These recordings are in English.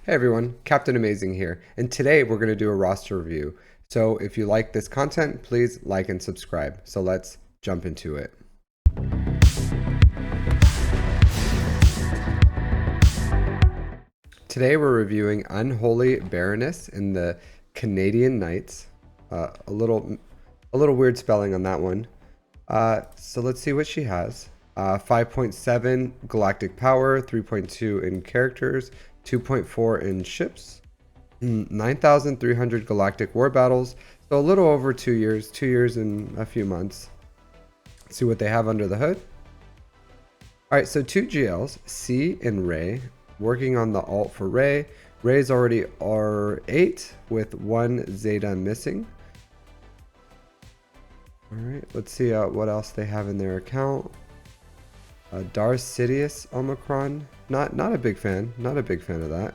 Hey everyone, Captain Amazing here, and today we're going to do a roster review. So if you like this content, please like and subscribe. So let's jump into it. Today we're reviewing Unholy Baroness in the Canadian Knights. A little weird spelling on that one. So let's see what she has. 5.7 galactic power, 3.2 in characters, 2.4 in ships, 9,300 galactic war battles, so a little over 2 years, 2 years and a few months. Let's see what they have under the hood. All right, so two GLs, C and Ray, working on the alt for Ray. Ray's already R8 with one Zeta missing. All right, let's see what else they have in their account. Darcidius Omicron, not a big fan, not a big fan of that.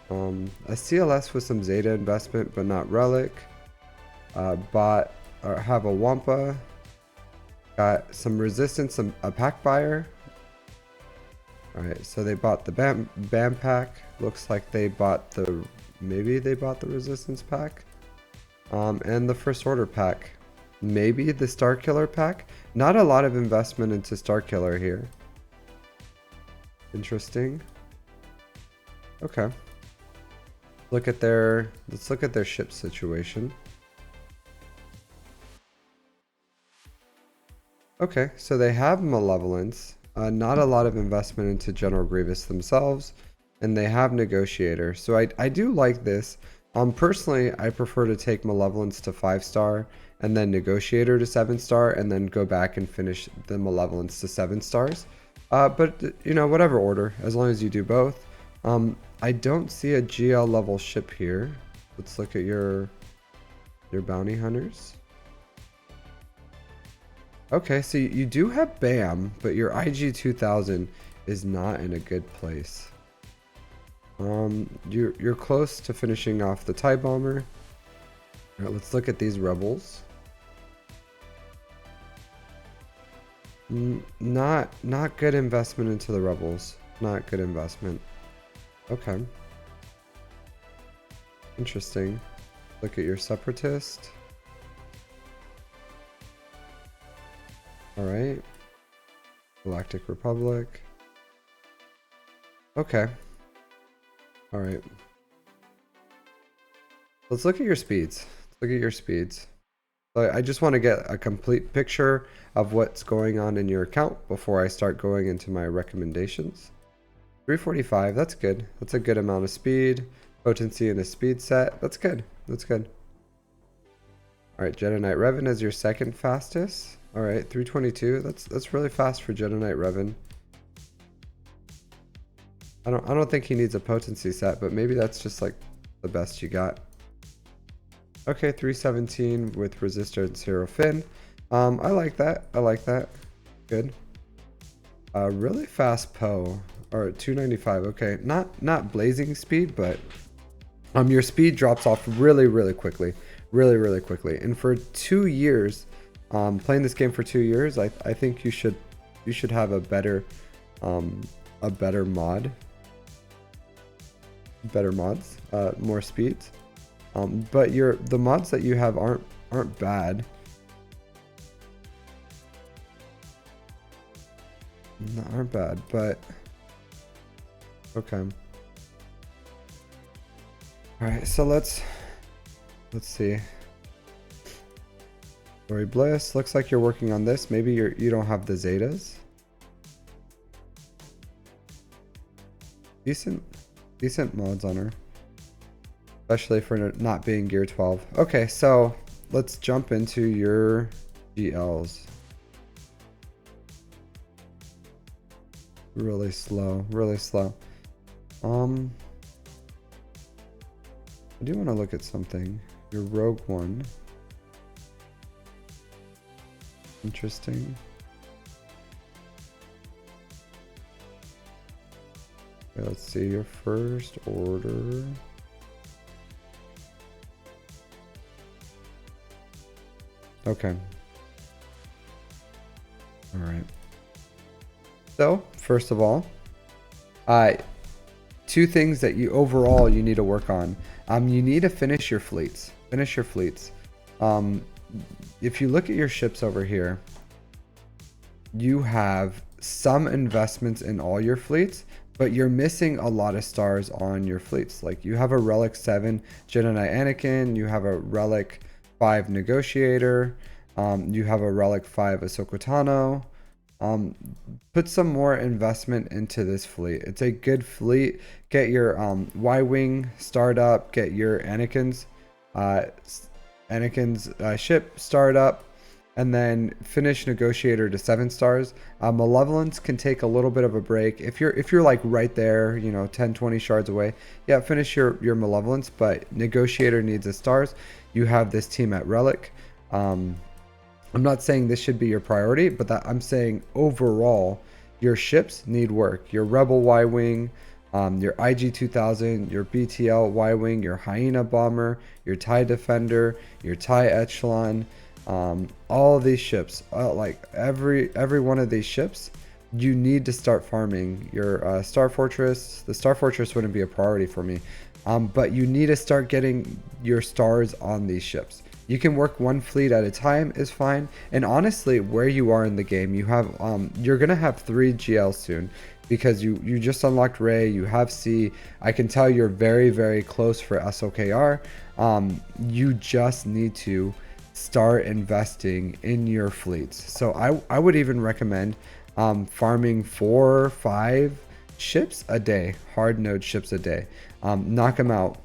A CLS with some Zeta investment, but not Relic. Bought or have a Wampa. Got some resistance, a pack buyer. Alright, so they bought the Bam pack. Looks like they bought maybe they bought the resistance pack. And the first order pack. Maybe the Star Killer pack. Not a lot of investment into Star Killer here. Interesting. Okay. Let's look at their ship situation. Okay, so they have Malevolence, not a lot of investment into General Grievous themselves, and they have Negotiator. So I do like this. Personally, I prefer to take Malevolence to 5-star and then Negotiator to 7-star and then go back and finish the Malevolence to 7 stars. But you know, whatever order, as long as you do both. I don't see a GL level ship here. Let's look at your bounty hunters. Okay, so you do have BAM, but your IG 2000 is not in a good place. You're close to finishing off the TIE Bomber. All right, let's look at these rebels. Not good investment into the rebels. Not good investment. Okay. Interesting. Look at your separatist. Alright. Galactic Republic. Okay. Alright. Let's look at your speeds. Let's look at your speeds. So I just want to get a complete picture of what's going on in your account before I start going into my recommendations. 345, that's good. That's a good amount of speed. Potency and a speed set. That's good. That's good. Alright, Jedi Knight Revan is your second fastest. Alright, 322. That's really fast for Jedi Knight Revan. I don't think he needs a potency set, but maybe that's just like the best you got. Okay, 317 with resistor and zero fin. I like that. I like that. Good. Really fast Poe. Or 295. Okay, not blazing speed, but your speed drops off really quickly, really quickly. And for 2 years, playing this game for 2 years, I think you should have a better mod, better mods, more speeds. But the mods that you have aren't bad. Aren't bad, but okay. All right, so let's see. Glory Bliss, looks like you're working on this. Maybe you don't have the Zetas. Decent mods on her, especially for not being gear 12. Okay, so let's jump into your GLs. Really slow, really slow. I do want to look at something. Your Rogue One. Interesting. Okay, let's see your first order. Okay. All right. So, first of all, two things that you overall you need to work on. You need to finish your fleets. Finish your fleets. If you look at your ships over here, you have some investments in all your fleets, but you're missing a lot of stars on your fleets. Like you have a Relic 7 Jedi Anakin, you have a Relic 5 Negotiator, you have a Relic 5 Ahsoka Tano. Put some more investment into this fleet. It's a good fleet. Get your Y-Wing starred up, get your Anakin's ship starred up, and then finish Negotiator to 7 stars. Malevolence can take a little bit of a break. If you're like right there, you know, 10-20 shards away, yeah, finish your Malevolence, but Negotiator needs a stars. You have this team at Relic. I'm not saying this should be your priority, but I'm saying overall your ships need work. Your Rebel Y-Wing, your IG-2000, your BTL Y-Wing, your Hyena Bomber, your TIE Defender, your TIE Echelon, all of these ships, like every one of these ships, you need to start farming your Star Fortress. The Star Fortress wouldn't be a priority for me, but you need to start getting your stars on these ships. You can work one fleet at a time is fine. And honestly, where you are in the game, you have you're gonna have 3 GLs soon, because you just unlocked Rey, you have C. I can tell you're very close for SOKR. You just need to start investing in your fleets. So I would even recommend farming 4 or 5 ships a day, hard node ships a day. Knock them out.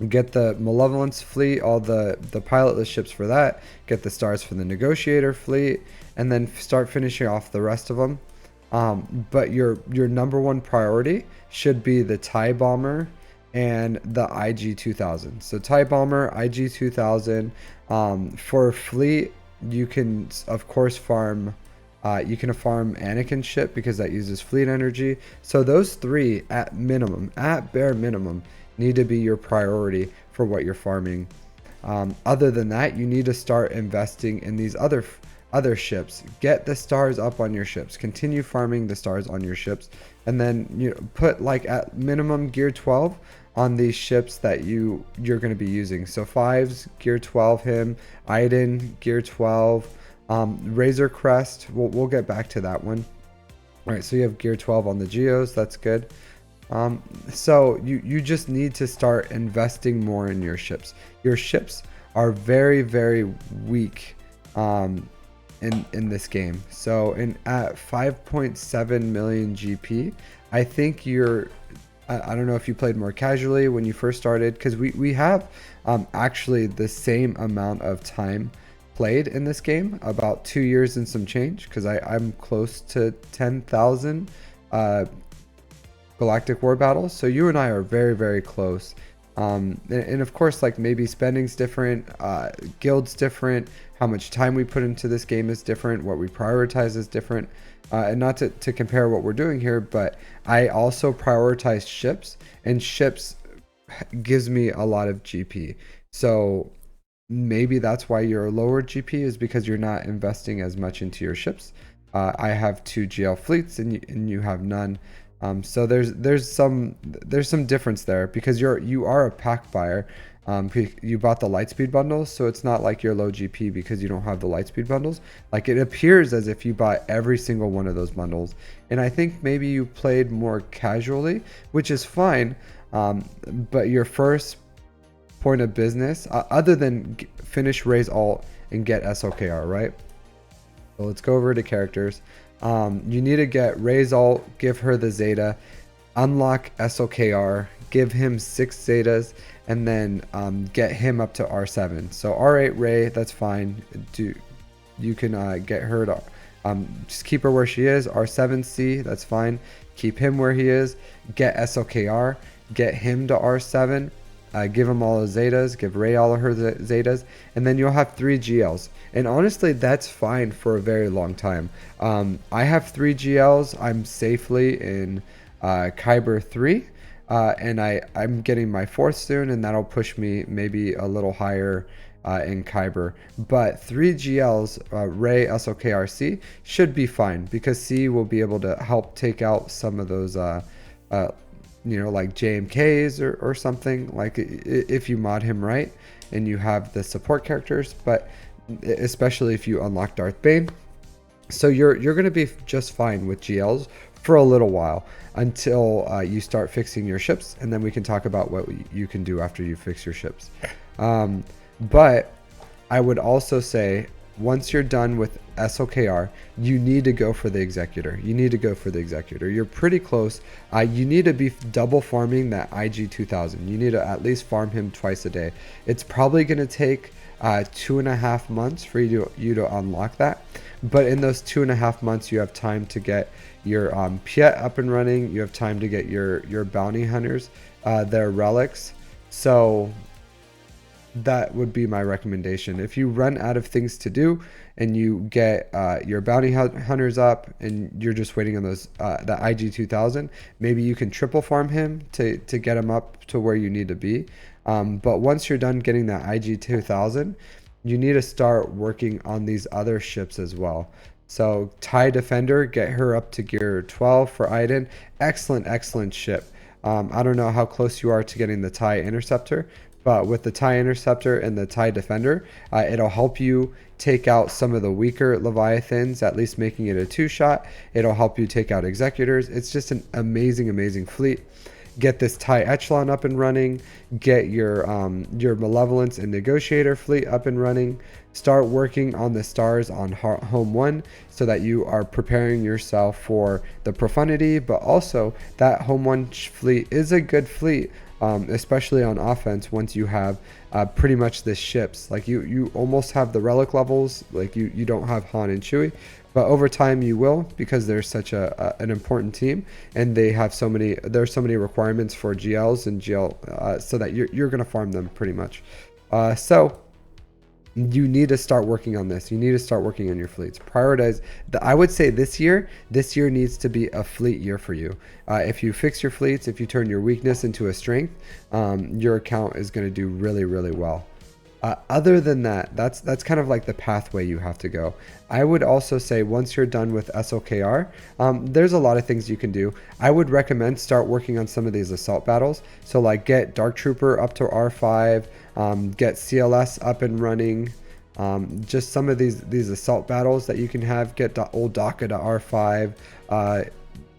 Get the Malevolence fleet, all the pilotless ships for that. Get the stars for the Negotiator fleet, and then start finishing off the rest of them. But your number one priority should be the TIE Bomber and the IG-2000. So TIE Bomber, IG-2000. For fleet, you can of course farm. You can farm Anakin ship because that uses fleet energy. So those 3 at minimum, at bare minimum, need to be your priority for what you're farming. Other than that, you need to start investing in these other ships. Get the stars up on your ships. Continue farming the stars on your ships, and then put like at minimum gear 12 on these ships that you're going to be using. So 5's gear 12 him, Iden gear 12, Razor Crest. We'll get back to that one. All right, so you have gear 12 on the Geos. That's good. So you just need to start investing more in your ships. Your ships are very weak in this game. So at 5.7 million GP, I think I don't know if you played more casually when you first started, because we have actually the same amount of time played in this game, about 2 years and some change, because I'm close to 10,000 Galactic War battles. So you and I are very close. And of course, like maybe spending's different, guild's different, how much time we put into this game is different, what we prioritize is different. And not to compare what we're doing here, but I also prioritize ships, and ships gives me a lot of GP. So maybe that's why you're lower GP, is because you're not investing as much into your ships. I have 2 GL fleets and you have none. So there's some difference there, because you are a pack buyer. You bought the Lightspeed bundles, so it's not like you're low GP because you don't have the Lightspeed bundles. Like, it appears as if you bought every single one of those bundles, and I think maybe you played more casually, which is fine. But your first point of business, other than finish Rey's alt and get SOKR, right? So let's go over to characters. You need to get Rey's alt, give her the Zeta, unlock SOKR, give him 6 Zetas, and then get him up to R7. So R8 Rey, that's fine. You can get her to just keep her where she is. R7C, that's fine. Keep him where he is. Get SOKR, get him to R7. Give him all his Zetas, give Rey all of her Zetas, and then you'll have 3 GLs. And honestly, that's fine for a very long time. I have 3 GLs. I'm safely in Kyber 3, and I'm getting my 4th soon, and that'll push me maybe a little higher in Kyber. But 3 GLs, Rey, SOKRC, should be fine, because C will be able to help take out some of those you know, like JMKs or something, like if you mod him right and you have the support characters, but especially if you unlock Darth Bane. So you're going to be just fine with GLs for a little while until you start fixing your ships, and then we can talk about what you can do after you fix your ships. But I would also say once you're done with SOKR, you need to go for the Executor. You need to go for the Executor. You're pretty close. You need to be double farming that IG 2000. You need to at least farm him twice a day. It's probably going to take 2.5 months for you to unlock that. But in those 2.5 months, you have time to get your Piet up and running. You have time to get your bounty hunters, their relics. So that would be my recommendation. If you run out of things to do and you get your bounty hunters up and you're just waiting on those the IG 2000, maybe you can triple farm him to get him up to where you need to be. But once you're done getting that IG 2000, you need to start working on these other ships as well. So TIE Defender, get her up to gear 12 for Iden. Excellent ship. I don't know how close you are to getting the TIE Interceptor, but with the TIE Interceptor and the TIE Defender, it'll help you take out some of the weaker Leviathans, at least making it a 2-shot. It'll help you take out Executors. It's just an amazing fleet. Get this TIE Echelon up and running. Get your Malevolence and Negotiator fleet up and running. Start working on the stars on Home 1 so that you are preparing yourself for the Profundity, but also that Home 1 fleet is a good fleet, especially on offense once you have pretty much the ships. Like you almost have the relic levels, like you don't have Han and Chewie, but over time you will, because they're such an important team and they have there's so many requirements for GLs and GL, so that you're going to farm them pretty much. So you need to start working on this. You need to start working on your fleets. Prioritize. I would say this year needs to be a fleet year for you. If you fix your fleets, if you turn your weakness into a strength, your account is going to do really well. Other than that, that's kind of like the pathway you have to go. I would also say once you're done with SOKR, there's a lot of things you can do. I would recommend start working on some of these assault battles. So like get Dark Trooper up to R5, get CLS up and running. Just some of these assault battles that you can have. Get old DACA to R5.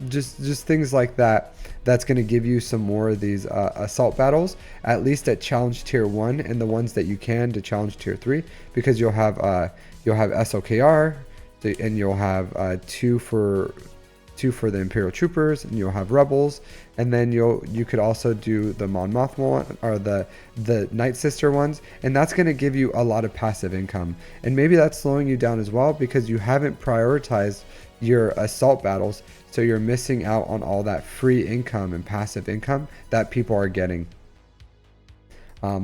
Just things like that. That's going to give you some more of these assault battles, at least at challenge tier 1, and the ones that you can to challenge tier 3, because you'll have SOKR, and you'll have two for the Imperial Troopers, and you'll have Rebels, and then you could also do the Mon Mothma one, or the Night Sister ones, and that's going to give you a lot of passive income. And maybe that's slowing you down as well because you haven't prioritized your assault battles, so you're missing out on all that free income and passive income that people are getting.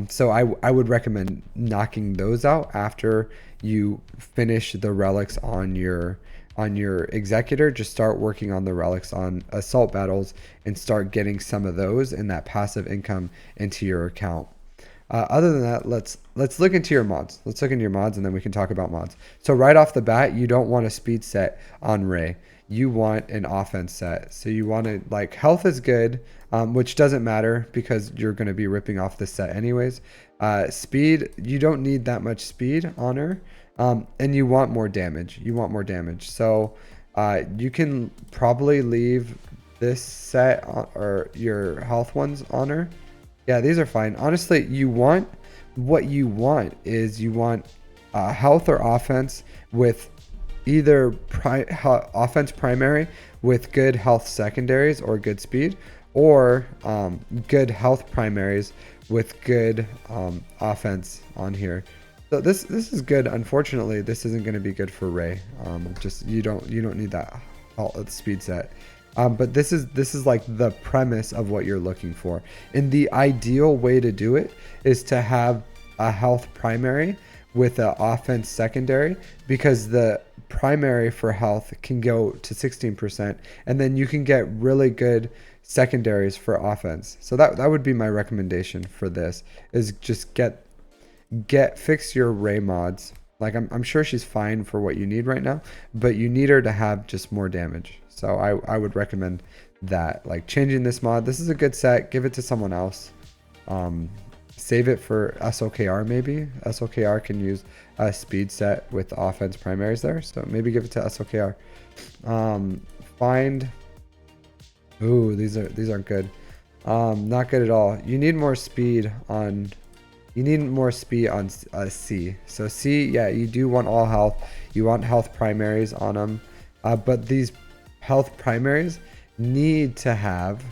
So I would recommend knocking those out after you finish the relics on your Executor. Just start working on the relics on assault battles and start getting some of those and that passive income into your account. Other than that, let's look into your mods. Let's look into your mods, and then we can talk about mods. So right off the bat, you don't want a speed set on Rey. You want an offense set. So you want to, like, health is good, which doesn't matter because you're going to be ripping off this set anyways. Speed, you don't need that much speed on her. And you want more damage. So you can probably leave this set or your health ones on her. Yeah, these are fine. Honestly, what you want is health or offense with either offense primary with good health secondaries or good speed, or good health primaries with good offense on here. So this is good. Unfortunately, this isn't going to be good for Rey. Just you don't need that speed set. But this is like the premise of what you're looking for. And the ideal way to do it is to have a health primary with an offense secondary, because the primary for health can go to 16%, and then you can get really good secondaries for offense. So that would be my recommendation for this, is just fix your Rey mods. Like I'm sure she's fine for what you need right now, but you need her to have just more damage. So I would recommend that, like changing this mod. This is a good set. Give it to someone else. Save it for SOKR maybe. SOKR can use a speed set with offense primaries there. So maybe give it to SOKR. Find. Ooh, these aren't good. Not good at all. You need more speed on. You need more speed on C. So C, yeah, you do want all health. You want health primaries on them. But these health primaries need to have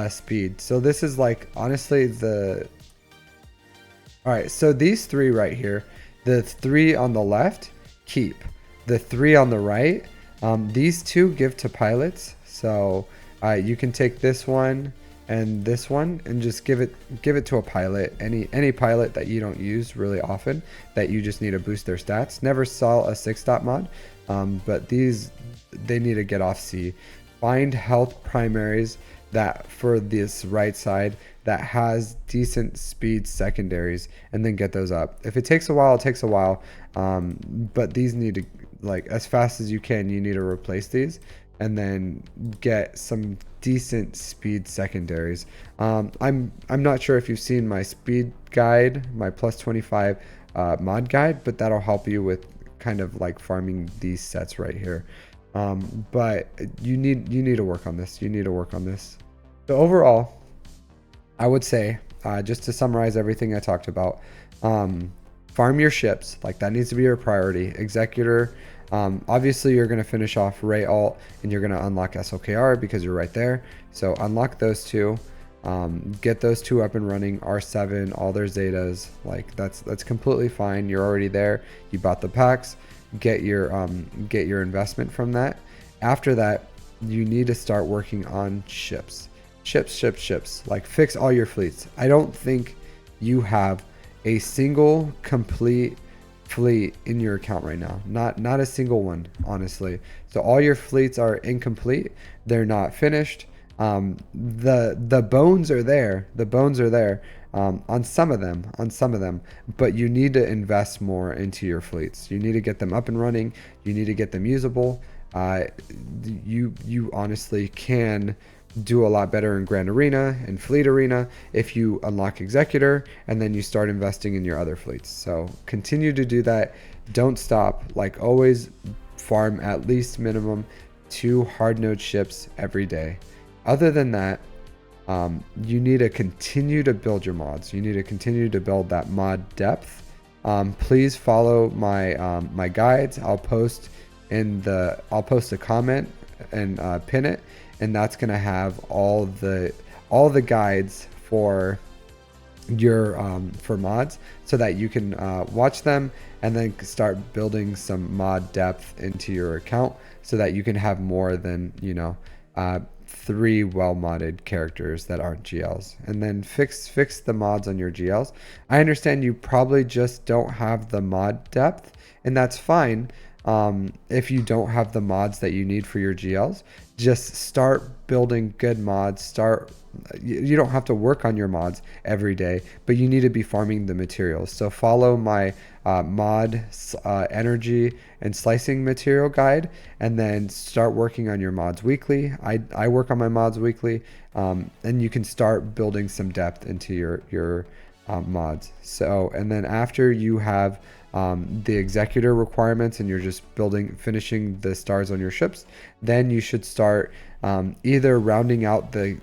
speed. So this is like, honestly, all right, so these three right here, the three on the left, keep. The three on the right, these two give to pilots. So you can take this one and this one and just give it to a pilot, any pilot that you don't use really often, that you just need to boost their stats. Never saw a 6-stop mod, but these, they need to get off C. Find health primaries that for this right side that has decent speed secondaries, and then get those up. If it takes a while, it takes a while, but these need to, like, as fast as you can, you need to replace these and then get some decent speed secondaries. I'm not sure if you've seen my speed guide, my plus 25 mod guide, but that'll help you with kind of like farming these sets right here. But you need to work on this. You need to work on this. So overall, I would say, just to summarize everything I talked about, farm your ships. Like, that needs to be your priority. Executor, obviously you're going to finish off Ray Alt and you're going to unlock SOKR because you're right there. So unlock those two, get those two up and running. R7, all their Zetas, like that's completely fine. You're already there. You bought the packs. Get your investment from that. After that, you need to start working on ships. Ships. Like, fix all your fleets. I don't think you have a single complete fleet in your account right now. Not a single one, honestly. So all your fleets are incomplete. They're not finished. The bones are there. The bones are there on some of them, but you need to invest more into your fleets. You need to get them up and running. You need to get them usable. You honestly can do a lot better in Grand Arena and Fleet Arena if you unlock Executor and then you start investing in your other fleets. So continue to do that. Don't stop. Like, always farm at least minimum 2 hard node ships every day. Other than that, you need to continue to build your mods. You need to continue to build that mod depth. Please follow my my guides. I'll post a comment and pin it, and that's gonna have all the guides for your for mods, so that you can watch them and then start building some mod depth into your account, so that you can have more than 3 well-modded characters that aren't GLs, and then fix the mods on your GLs. I understand you probably just don't have the mod depth, and that's fine. If you don't have the mods that you need for your GLs, just start building good mods. You don't have to work on your mods every day, but you need to be farming the materials. So follow my mod energy and slicing material guide, and then start working on your mods weekly. I work on my mods weekly, and you can start building some depth into your mods. So, and then after you have the executor requirements and you're just finishing the stars on your ships, then you should start either rounding out the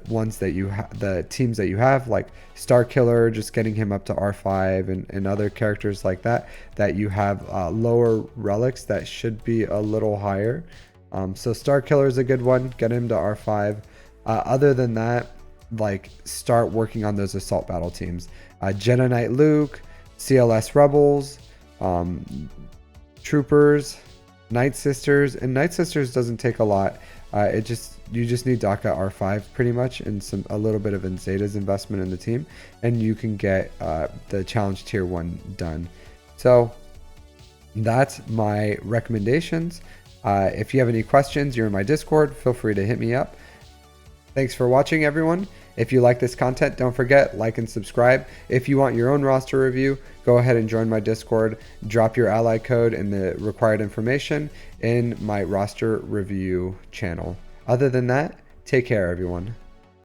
ones that the teams that you have, like Star Killer, just getting him up to R5, and other characters like that you have lower relics that should be a little higher. So Star Killer is a good one. Get him to R5. Other than that, like, start working on those assault battle teams. Jedi Knight Luke, CLS Rebels, Troopers, Night Sisters, and Night Sisters doesn't take a lot. You just need DACA R5 pretty much, and a little bit of Zeta's investment in the team, and you can get the challenge tier 1 done. So that's my recommendations. If you have any questions, you're in my Discord, feel free to hit me up. Thanks for watching, everyone. If you like this content, don't forget, like and subscribe. If you want your own roster review, go ahead and join my Discord. Drop your ally code and the required information in my roster review channel. Other than that, take care, everyone.